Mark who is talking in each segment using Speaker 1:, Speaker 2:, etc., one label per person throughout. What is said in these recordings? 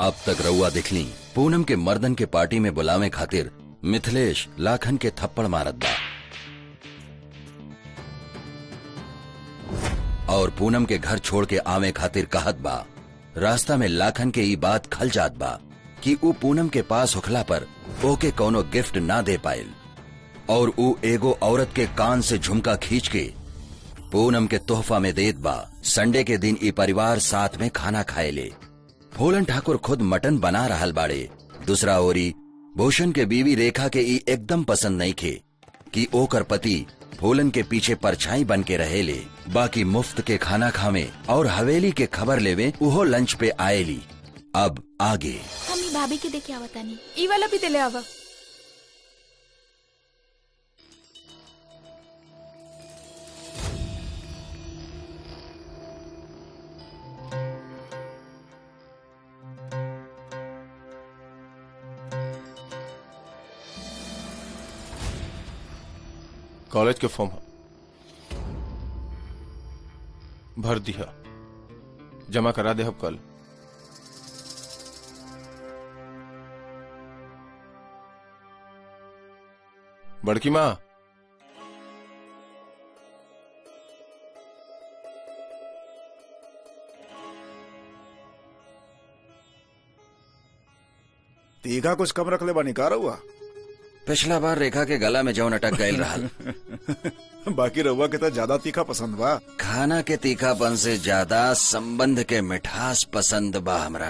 Speaker 1: अब तक रउआ दिखली पूनम के मर्दन के पार्टी में बुलावे खातिर मिथिलेश लाखन के थप्पड़ मारत बा और पूनम के घर छोड़ के आवे खातिर कहत बा। रास्ता में लाखन के ई बात खल जात बा कि ऊ पूनम के पास होखला पर ओके कोनो गिफ्ट ना दे पाइल और ऊ एगो औरत के कान से झुमका खींच के पूनम के तोहफा में देत बा। संडे के दिन ई परिवार साथ में खाना खाए ले। फूलन ठाकुर खुद मटन बना रहल बाड़े। दूसरा ओरी भूषण के बीवी रेखा के ई एकदम पसंद नहीं खे कि ओकर पति फूलन के पीछे परछाई बन के रहे ले। बाकी मुफ्त के खाना खावे और हवेली के खबर लेवे उहो लंच पे आएली। अब आगे
Speaker 2: हम भाभी के देखे आवता नहीं, ई वाला भी दिले आवा।
Speaker 3: कॉलेज के फॉर्म भर दिया, जमा करा दे अब कल। बड़की माँ,
Speaker 4: तीखा कुछ कम रख ले बानी का रहुआ।
Speaker 1: पिछला बार रेखा के गला में जौन अटक गयल रहल।
Speaker 4: बाकी रहुआ के तो ज्यादा तीखा पसंद बा।
Speaker 1: खाना के तीखापन से ज्यादा संबंध के मिठास पसंद बा हमरा।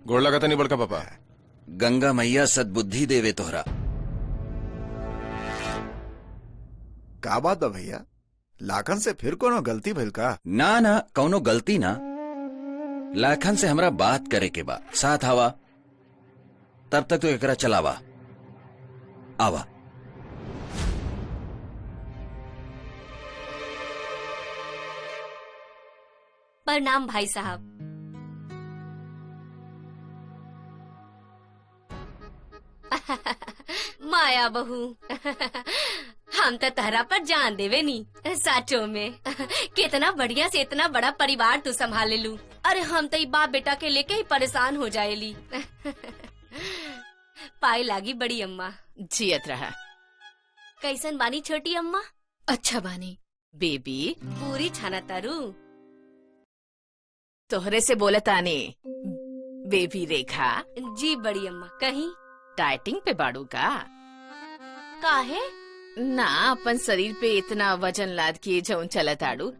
Speaker 3: गोड़ लगाता नहीं बड़का पापा।
Speaker 1: गंगा मैया सद्बुद्धि देवे तोहरा।
Speaker 4: का बात बा भैया, लाखन से फिर कोनो गलती भइल का?
Speaker 1: ना ना कौनो गलती ना। लाखन से हमरा बात करे के बा। साथ आवा, तब तक तो एकरा चलावा। आवा।
Speaker 5: प्रणाम भाई साहब। माया बहू, हम तो तहरा पर जान देवे नी। साचो में कितना बढ़िया से इतना बड़ा परिवार तू संभाले लू। अरे हम तो बाप बेटा के लेके ही परेशान हो जाएली। पाई लागी बड़ी अम्मा।
Speaker 6: जियत रहा।
Speaker 5: कैसन बानी छोटी अम्मा?
Speaker 2: अच्छा बानी
Speaker 6: बेबी।
Speaker 5: पूरी छाना तारू।
Speaker 6: तोहरे से बोलत आने बेबी रेखा।
Speaker 5: जी बड़ी अम्मा। कहीं
Speaker 6: डाइटिंग पे बाड़ू का?
Speaker 5: काहे?
Speaker 6: ना अपन शरीर पे इतना वजन लाद के जौन चलत आड़ू।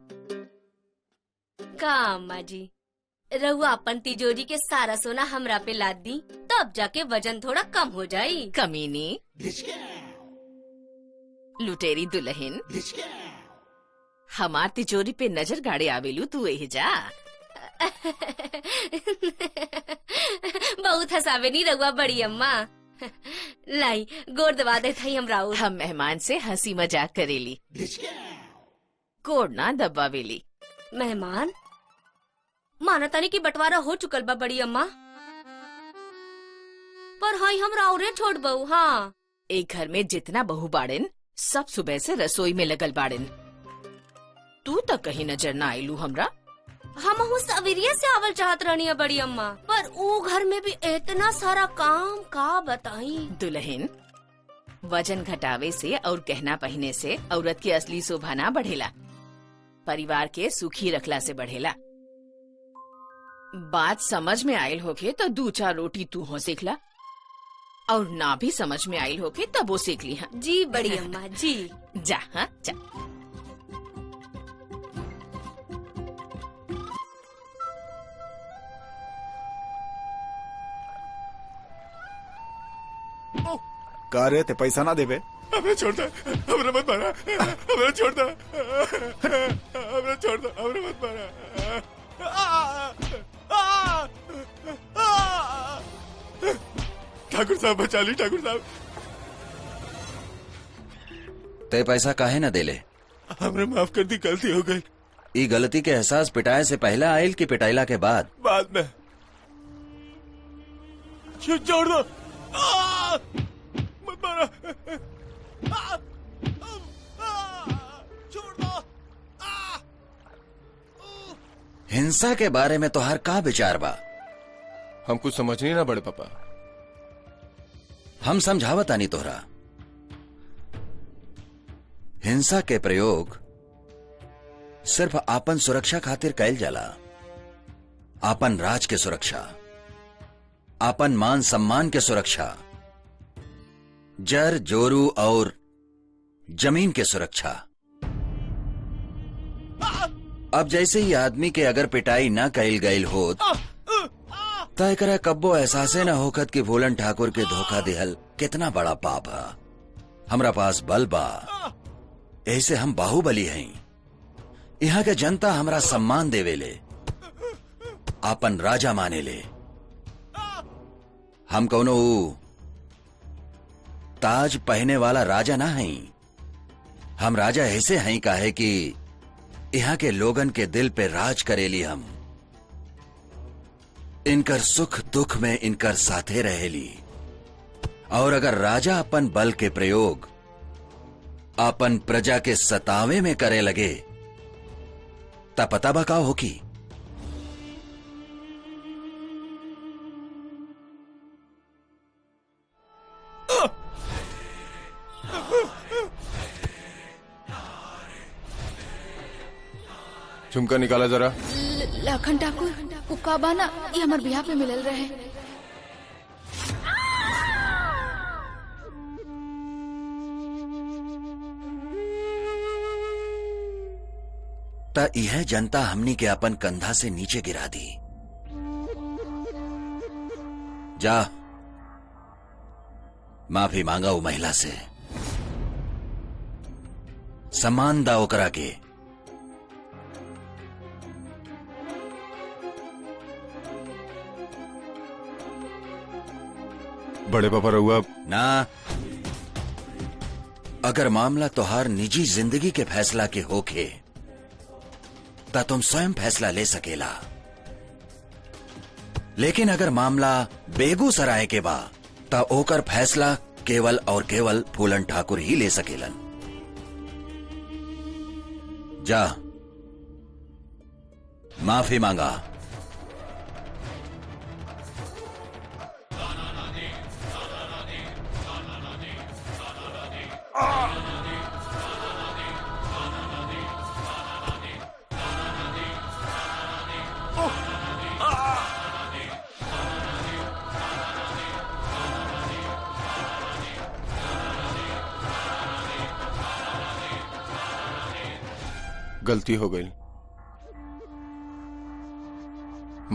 Speaker 5: का अम्मा जी, रहुआ अपन तिजोरी के सारा सोना हमरा पे लाद दी, तब जाके वजन थोड़ा कम हो जाई।
Speaker 6: कमीनी लुटेरी दुल्हन, हमार तिजोरी पे नजर गाड़े आवेलू तू एह जा।
Speaker 5: बहुत हंसावे नी रहुआ बड़ी अम्मा। लाई गोड़ दबा दे थई हमरा।
Speaker 6: हम मेहमान से हंसी मजाक करेली, गोड़ ना दबावेली।
Speaker 5: मेहमान माना तानी की बंटवारा हो चुकल बा बड़ी अम्मा, पर हाई हमरा औरे छोड़ बहू। हाँ,
Speaker 6: एक घर में जितना बहू बाड़न सब सुबह से रसोई में लगल बाड़न। तू तो कहीं नजर ना आईलू हमरा।
Speaker 5: हम सवेरिया से आवल चाहत रहनी है बड़ी अम्मा, पर ऊ घर में भी इतना सारा काम का बताई।
Speaker 6: दुल्हन, वजन घटावे से और गहना पहने से औरत की असली शोभा ना बढ़ेला, परिवार के सुखी रखला से बढ़ेला। बात समझ में आयल होके तो 2-4 रोटी तू हो सीखला, और ना भी समझ में आयल होके तब वो सीख ली। हाँ
Speaker 5: जी बड़ी अम्मा जी।
Speaker 6: जा हाँ जा।
Speaker 4: का रे ते पैसा ना देवे?
Speaker 3: हमें छोड़ दे, हमें मत मारा। हमें छोड़ दे, हमें छोड़ दे, हमें मत मारा। ठाकुर साहब बचा ली। ठाकुर साहब,
Speaker 1: ते पैसा काहे न देले?
Speaker 3: हमने माफ कर दी, गलती हो गई।
Speaker 1: ई गलती के एहसास पिटाए से पहला आयल की पिटाइला के बाद?
Speaker 3: बाद में। छोड़ दो, मत मारा। छोड़ दो।
Speaker 1: हिंसा के बारे में तो हर का विचार बा?
Speaker 3: हम कुछ समझ नहीं ना बड़े पापा।
Speaker 1: हम समझावत आनी तोहरा। हिंसा के प्रयोग सिर्फ आपन सुरक्षा खातिर कैल जाला। आपन राज के सुरक्षा, आपन मान सम्मान के सुरक्षा, जर जोरू और जमीन के सुरक्षा। अब जैसे ही आदमी के अगर पिटाई ना कैल गईल होत त एकरा कब्बो एहसासे ना होखत कि फूलन ठाकुर के धोखा दिहल कितना बड़ा पाप है। हमरा पास बल बा, ऐसे हम बाहुबली हैं। यहाँ के जनता हमरा सम्मान देवेले, आपन राजा माने ले। हम कौनो ताज पहने वाला राजा ना हैं। हम राजा ऐसे हैं काहे कि यहाँ के लोगन के दिल पे राज करेली। हम इनकर सुख दुख में इनकर साथे रहेली। और अगर राजा अपन बल के प्रयोग अपन प्रजा के सतावे में करे लगे ता पता बा का होगी।
Speaker 3: झुमका निकाला जरा।
Speaker 2: लाखन ठाकुर उकाबा ना ये हमार बिहार पे मिलल रहे।
Speaker 1: ता यह जनता हमनी के अपन कंधा से नीचे गिरा दी। जा माफी मांगा वो महिला से, सम्मान दाओ करा के।
Speaker 3: बड़े पापा रहुआ
Speaker 1: ना, अगर मामला तोहार निजी जिंदगी के फैसला के होखे ता तुम स्वयं फैसला ले सकेला। लेकिन अगर मामला बेगूसराय के बा ता ओकर फैसला केवल और केवल फूलन ठाकुर ही ले सकेलन। जा माफी मांगा।
Speaker 3: गलती हो गई,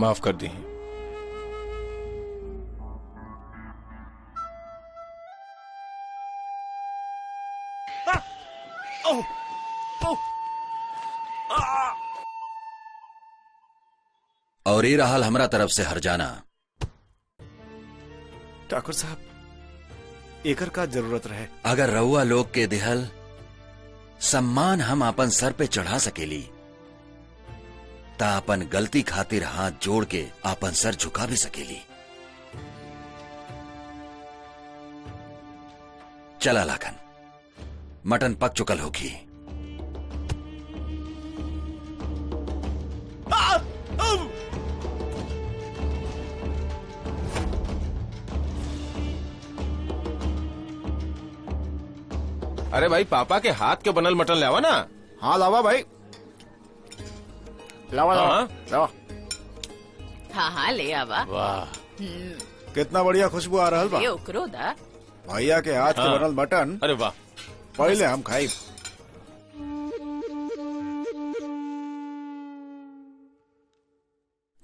Speaker 3: माफ कर दी।
Speaker 1: और ये रहल हमरा तरफ से हर जाना।
Speaker 4: ठाकुर साहब एकर का जरूरत रहे?
Speaker 1: अगर रउआ लोग के दिहल सम्मान हम अपन सर पे चढ़ा सकेली ता अपन गलती खातिर हाथ जोड़ के अपन सर झुका भी सकेली। चला लाखन, मटन पक चुकल होगी।
Speaker 3: अरे भाई पापा के हाथ के बनल मटन लावा ना।
Speaker 4: हाँ लावा भाई, लावा लावा
Speaker 3: हाँ?
Speaker 4: लावा।
Speaker 6: हाँ हाँ ले आवा।
Speaker 3: वाह,
Speaker 4: कितना बढ़िया खुशबू आ रहल बा।
Speaker 6: ये ओकरो दा।
Speaker 4: भैया के हाथ के
Speaker 3: हाँ।
Speaker 4: बनल मटन
Speaker 3: अरे वाह।
Speaker 4: पहले हम खाई।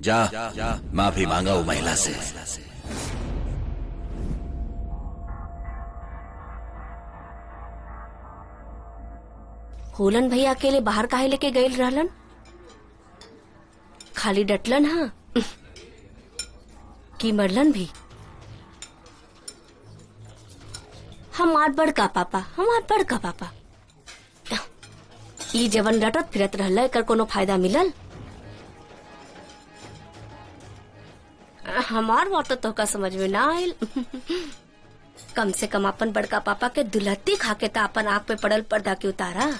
Speaker 1: जा माफी मांगा वो महिला से।
Speaker 5: होलन भैया अकेले बाहर काहे लेके गईल रहलन? खाली डटलन हाँ कि मरलन भी? हमार बड़का पापा, हमार बड़का पापा। ई जवन रटत फिरत रहल एकर कोनो फायदा मिलल? हमार बात तो का समझ में ना आयल। कम से कम अपन बड़का पापा के दुलहत्ती खा के ता अपन आँख पे पड़ल पर्दा के उतारा।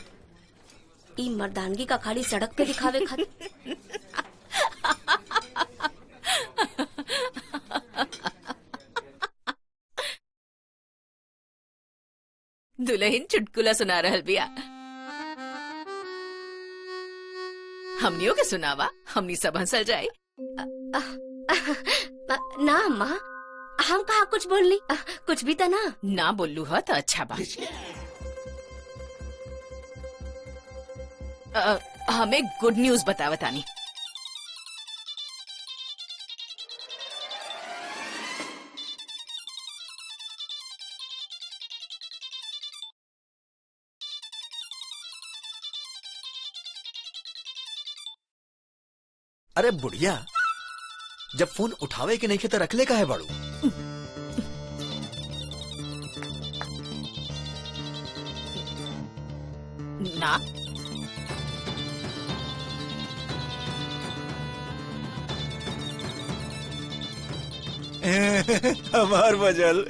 Speaker 5: ई मर्दानगी का खाली सड़क पे दिखावे खातिर।
Speaker 6: दुल्हन चुटकुला सुना रहल बिया। हमनियों के सुनावा, हमनी सब हंसल जाए।
Speaker 5: ना अम्मा, हम कहा कुछ बोलनी, कुछ भी तो
Speaker 6: ना बोलू ह तो अच्छा बा। हमें गुड न्यूज बतावतानी।
Speaker 7: अरे बुढ़िया, जब फोन उठावे के नहीं खे तो रखले का है बाड़ू?
Speaker 6: ना
Speaker 7: हमार बजल।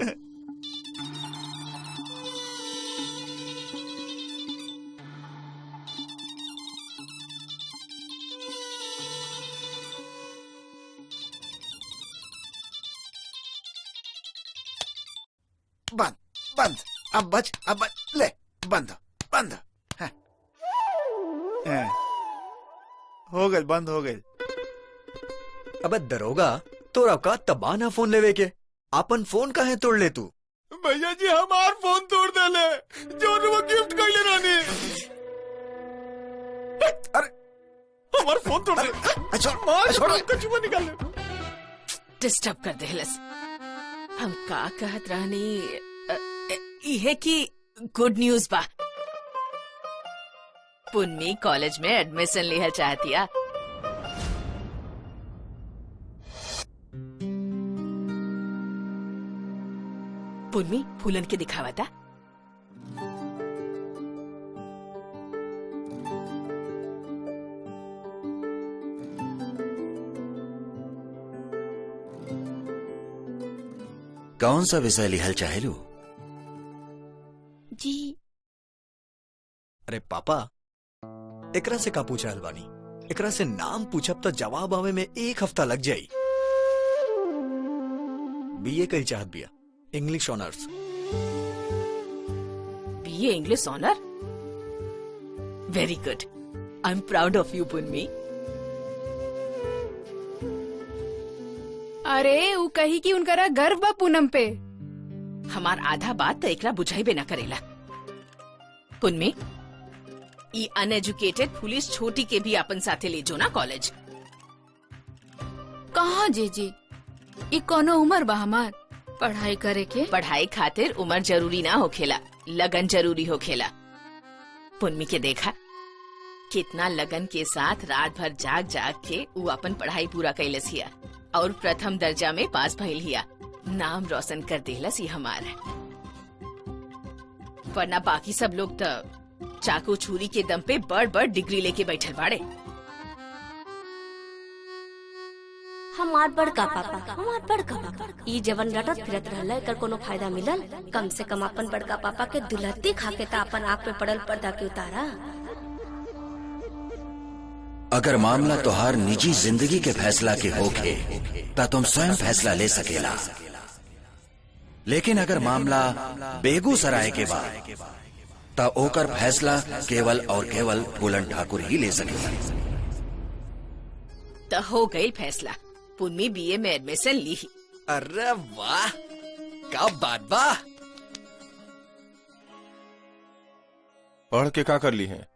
Speaker 4: बंद बंद, अब बच, अब बच, ले बंद बंद। हाँ। हाँ। हो गए, बंद हो गए।
Speaker 7: अबे दरोगा, तोरा का तबाना फोन लेवे के, आपन फोन काहे तोड़ ले तू?
Speaker 3: भैया जी हमार फोन तोड़ देले, जो वो गिफ्ट कर ले रानी।
Speaker 4: अरे
Speaker 3: हमार फोन तोड़ दे।
Speaker 4: अच्छा
Speaker 3: छोड़ो, कचुआ निकाल ले।
Speaker 6: डिस्टर्ब कर देहलस। हम का कहत रहनी, इहे की गुड न्यूज बा। पुन्नी कॉलेज में एडमिशन लेहल चाहतिया। पुन्नी फूलन के दिखावा था।
Speaker 1: कौन सा विषय लिहल चाहेलू?
Speaker 2: जी
Speaker 7: अरे पापा, एकरा से का पूछ रहल बानी? एकरा से नाम पूछब तो जवाब आवे में 1 हफ्ता लग जाई। बीए कही चाहत बिया, English honours.
Speaker 6: BA English honour? Very good, I am proud of you Punni.
Speaker 2: अरे वो कही कि उनकरा गर्व बा पूनम पे।
Speaker 6: हमार आधा बात तो एकरा बुझाइबे ना करेला। पुन्नी, ई अनएजुकेटेड पुलिस छोटी के भी अपन साथे ले जो ना कॉलेज।
Speaker 2: कहाँ जीजी, ये कोनो उम्र बा हमार पढ़ाई करे के?
Speaker 6: पढ़ाई खातिर उम्र जरूरी ना होखेला, लगन जरूरी होखेला। पुन्नी के देखा कितना लगन के साथ रात भर जाग जाग के उ अपन पढ़ाई पूरा कैलस हिया और प्रथम दर्जा में पास भइल हिया। नाम रोशन कर देहलस ही हमार। वरना बाकी सब लोग तो चाकू छुरी के दम पे बड़ बड़ डिग्री लेके बैठल बाड़े।
Speaker 5: हमार बड़का पापा ई जवन रटत फिरत रहला, एकर कोनो फायदा मिलल? कम से कम अपन बड़का पापा के दुलहती खा के ता अपन आँख पे पड़ल पर्दा के उतारा।
Speaker 1: अगर मामला तोहार निजी जिंदगी के फैसला के होखे ता तुम स्वयं फैसला ले सकेला, लेकिन अगर मामला बेगूसराय के बा ता ओकर फैसला केवल और केवल फूलन ठाकुर ही ले सकेला।
Speaker 6: तो हो गई फैसला, पुन्नी बीए में एडमिशन ली।
Speaker 7: अरे वाह, क्या बात बा।
Speaker 3: पढ़ के का कर ली है?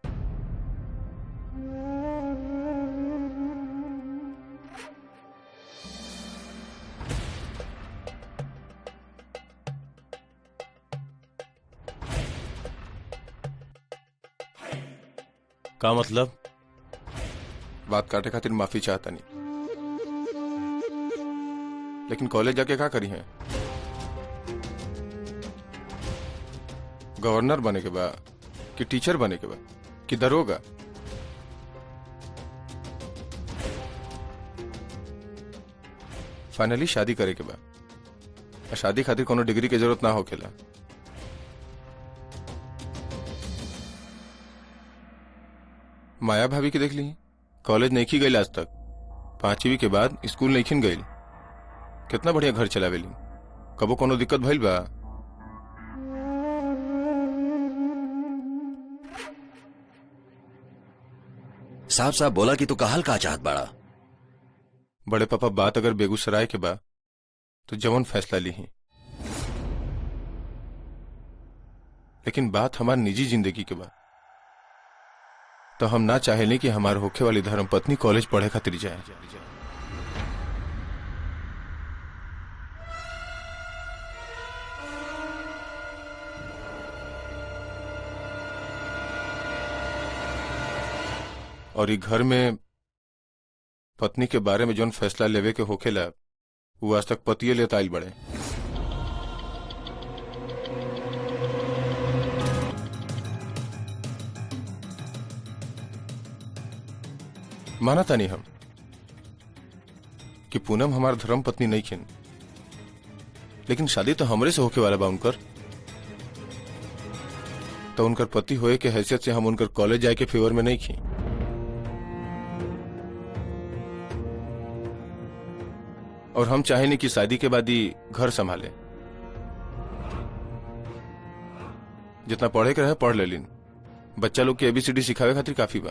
Speaker 3: का मतलब? बात काटे खातिर माफी चाहता नहीं, लेकिन कॉलेज जाके क्या करी है? गवर्नर बने के बाद कि टीचर बने के बाद कि दरोगा? फाइनली शादी करे के बाद। शादी खातिर कोनो डिग्री की जरूरत ना होखेला। माया भाभी के देख ली, कॉलेज नहीं की गई आज तक, 5वीं के बाद स्कूल नहीं गई। कितना बढ़िया घर चलावेली, कबो कोनो दिक्कत भइल बा?
Speaker 1: साफ साफ बोला कि तू कहल का चाहत बड़ा।
Speaker 3: बड़े पापा बात अगर बेगूसराय के बा तो जवन फैसला ली ही, लेकिन बात हमार निजी जिंदगी के बा। तो हम ना चाहेली कि हमार होखे वाली धर्म पत्नी कॉलेज पढ़े खातिर जाए। और ई घर में पत्नी के बारे में जौन फैसला लेवे के होखेला वो आज तक पतिये लेता आइल बड़े। माना तानी हम कि पूनम हमार धर्म पत्नी नहीं खिन, लेकिन शादी तो हमरे से होके वाला बा उनकर। तो उनकर पति होए के हैसियत से हम उनकर कॉलेज जाए के फेवर में नहीं खी। और हम चाहेनी कि शादी के बाद ही घर संभाले। जितना पढ़े के रहे पढ़ लेलिन, बच्चा लोग के ABCD सिखावे खातिर काफी बा।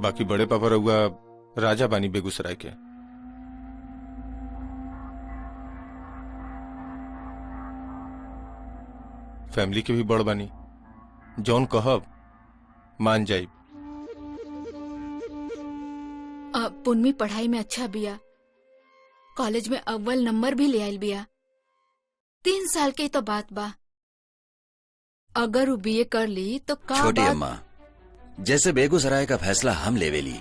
Speaker 3: बाकी बड़े पापा रउआ राजा बानी बेगूसराय के। फैमिली के भी बड़ बानी, जौन कहब मान जाई।
Speaker 2: पुन्नी पढ़ाई में अच्छा बिया, कॉलेज में अव्वल नंबर भी ले आयल बिया। 3 साल के तो बात बा। अगर वो BA कर ली तो का
Speaker 1: छोटी
Speaker 2: बात?
Speaker 1: अम्मा, जैसे बेगूसराय का फैसला हम लेवेली,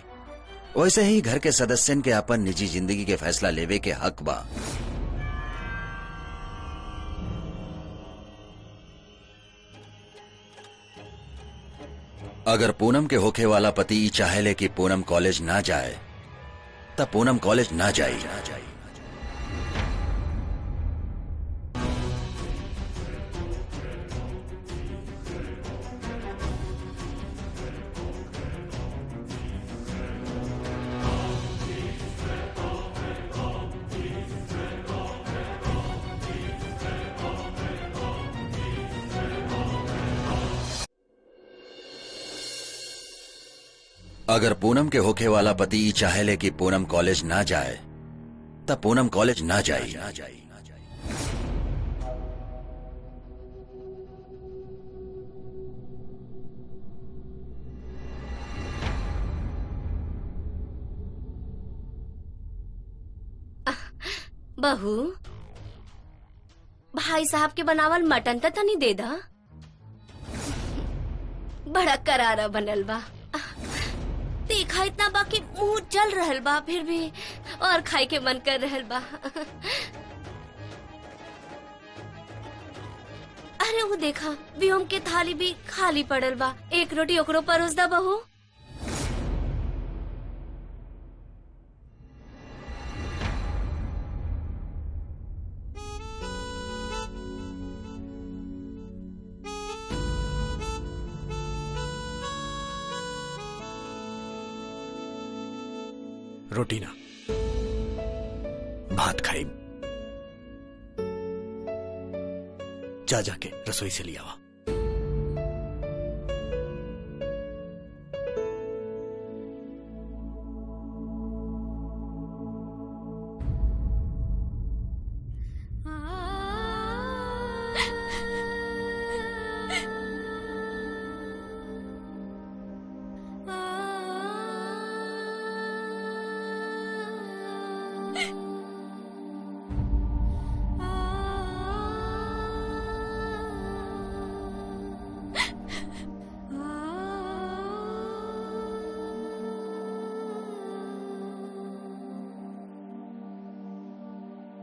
Speaker 1: वैसे ही घर के सदस्यन के अपन निजी जिंदगी के फैसला लेवे के हक बा। अगर पूनम के होखे वाला पति ई चाहेले कि पूनम कॉलेज ना जाए, तब पूनम कॉलेज ना जाई। अगर पूनम के होखे वाला पति ई चाहेले कि पूनम कॉलेज ना जाए, तब पूनम कॉलेज ना जाई।
Speaker 5: बहू, भाई साहब के बनावल मटन तो नहीं दे दा। बड़ा करारा बनल बा। देखा इतना बा कि मुंह जल रहल बा, फिर भी और खाए के मन कर रहल बा। अरे वो देखा, व्योम के थाली भी खाली पड़ल बा। एक रोटी ओकरो परोस दा बहू।
Speaker 7: रोटी ना, भात खाई। जा जाके रसोई से लिया वा।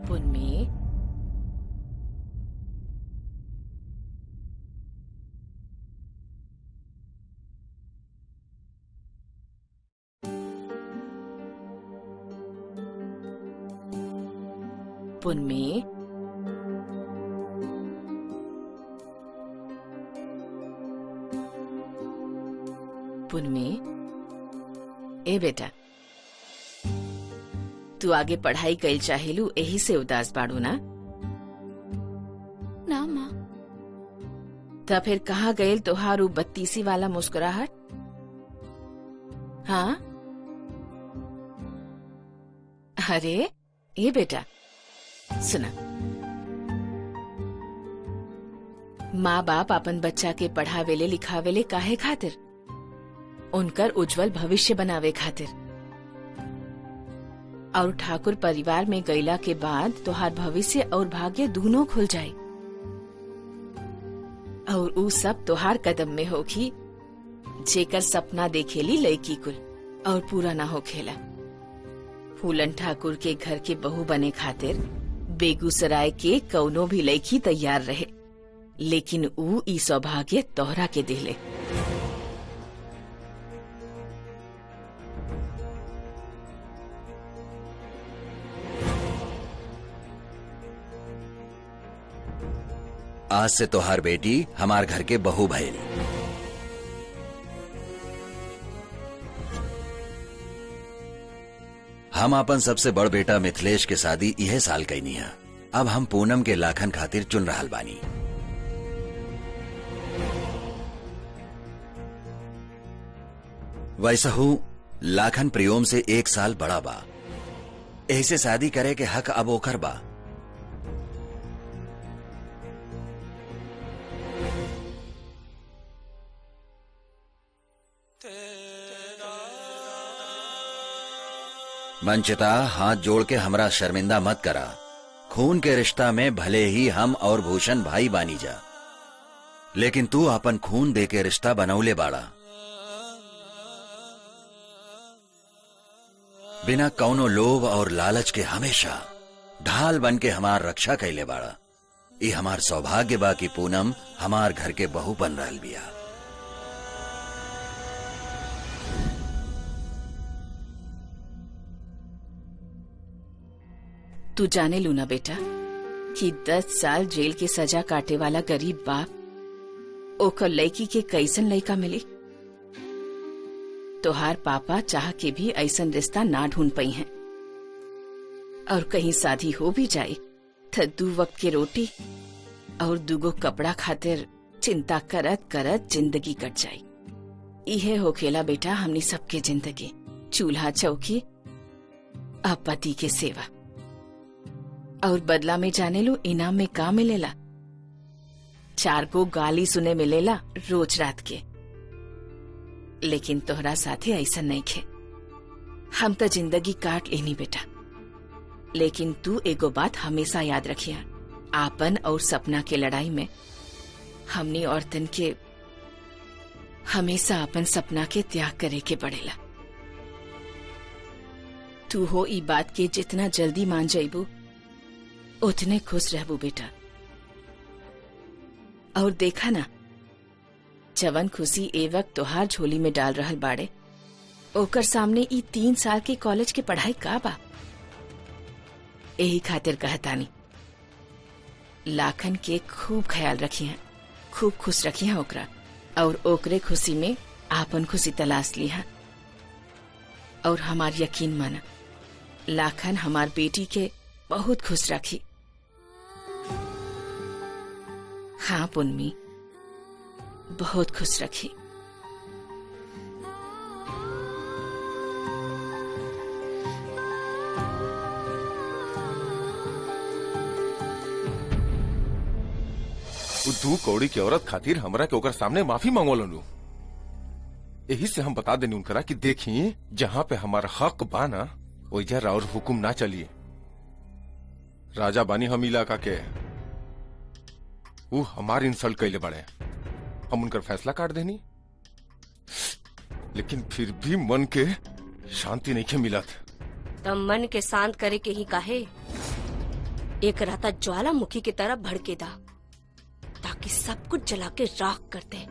Speaker 6: पुन्नी, पुन्नी, पुन्नी, ए बेटा, तू आगे पढ़ाई कईल चाहेलू, यही से उदास बाड़ू ना?
Speaker 2: ना माँ,
Speaker 6: तो फिर कहाँ गए तोहार उ बत्तीसी वाला मुस्कुराहट? हाँ, अरे ये बेटा सुना, माँ बाप अपन बच्चा के पढ़ावेले लिखावेले काहे खातिर? उनकर उज्जवल भविष्य बनावे खातिर। और ठाकुर परिवार में गईला के बाद तोहार भविष्य और भाग्य दोनों खुल जाए। और उ सब तोहार कदम में होगी जेकर सपना देखेली लड़की कुल और पूरा ना होखेला। फूलन ठाकुर के घर के बहू बने खातिर बेगूसराय के कौनो भी लड़की तैयार रहे, लेकिन उ ई सौभाग्य तोहरा के दिले।
Speaker 1: आज से तोहार बेटी हमार घर के बहू भइल। हम अपन सबसे बड़ बेटा मिथिलेश के शादी इहे साल कईनी है। अब हम पूनम के लाखन खातिर चुन रहल बानी। वैसहू लाखन प्रियोम से 1 साल बड़ा बा, ऐसे शादी करे के हक अब ओकर बा। मंचिता, हाथ जोड़ के हमरा शर्मिंदा मत करा। खून के रिश्ता में भले ही हम और भूषण भाई बानी जा, लेकिन तू अपन खून दे के रिश्ता बनौले बाड़ा। बिना कौनो लोभ और लालच के हमेशा ढाल बन के हमार रक्षा कैले बाड़ा। ये हमार सौभाग्य बा कि पूनम हमार घर के बहू बन रहल बिया।
Speaker 6: तू जाने लू ना बेटा कि 10 साल जेल के सजा काटे वाला गरीब बाप ओकर लड़की के कैसन लड़का मिली। तोहार पापा चाह के भी ऐसन रिश्ता ना ढूंढ पाई हैं, और कहीं शादी हो भी जाए तो 2 वक्त के रोटी और 2 कपड़ा खातिर चिंता करत करत जिंदगी कट जाए। इहे होखेला बेटा हमनी सबके जिंदगी, चूल्हा चौकी अब पति के सेवा, और बदला में जाने लो इनाम में का मिलेला? 4 को गाली सुने मिलेला रोज रात के। लेकिन तोहरा साथे ऐसा नहीं खे। हम तो जिंदगी काट लेनी बेटा, लेकिन तू एगो बात हमेशा याद रखिया, आपन और सपना के लड़ाई में हमनी औरतन के हमेशा अपन सपना के त्याग करे के पड़ेला। तू हो ई बात के जितना जल्दी मान जाइबू उतने खुश रहबू बेटा। और देखा ना, जवन खुशी ए वक्त तोहार झोली में डाल रहल बाड़े, ओकर सामने ई 3 साल के कॉलेज के पढ़ाई का बा। यही खातिर कहतानी लाखन के खूब ख्याल रखी है, खूब खुश रखी है ओकरा, और ओकरे खुशी में आपन खुशी तलाश ली है। और हमार यकीन माना, लाखन हमार बेटी के बहुत खुश रखी। हाँ पुन्नी, बहुत खुश रखी।
Speaker 3: उ 2 कौड़ी की औरत खातिर हमरा के ओकर सामने माफी मांगोलनु। यही से हम बता देनी उनकरा कि देखी, जहाँ पे हमारा हक बाना ओइजा और हुकुम ना चलिए। राजा बानी हम इलाका के, वो हमार इंसल्ट कैले बड़े, हम उनकर फैसला काट देनी। लेकिन फिर भी मन के शांति नहीं के मिलत।
Speaker 5: तब मन के शांत करे के ही काहे एक रहता ज्वालामुखी की तरह भड़के दा, ताकि सब कुछ जला के राख कर दे।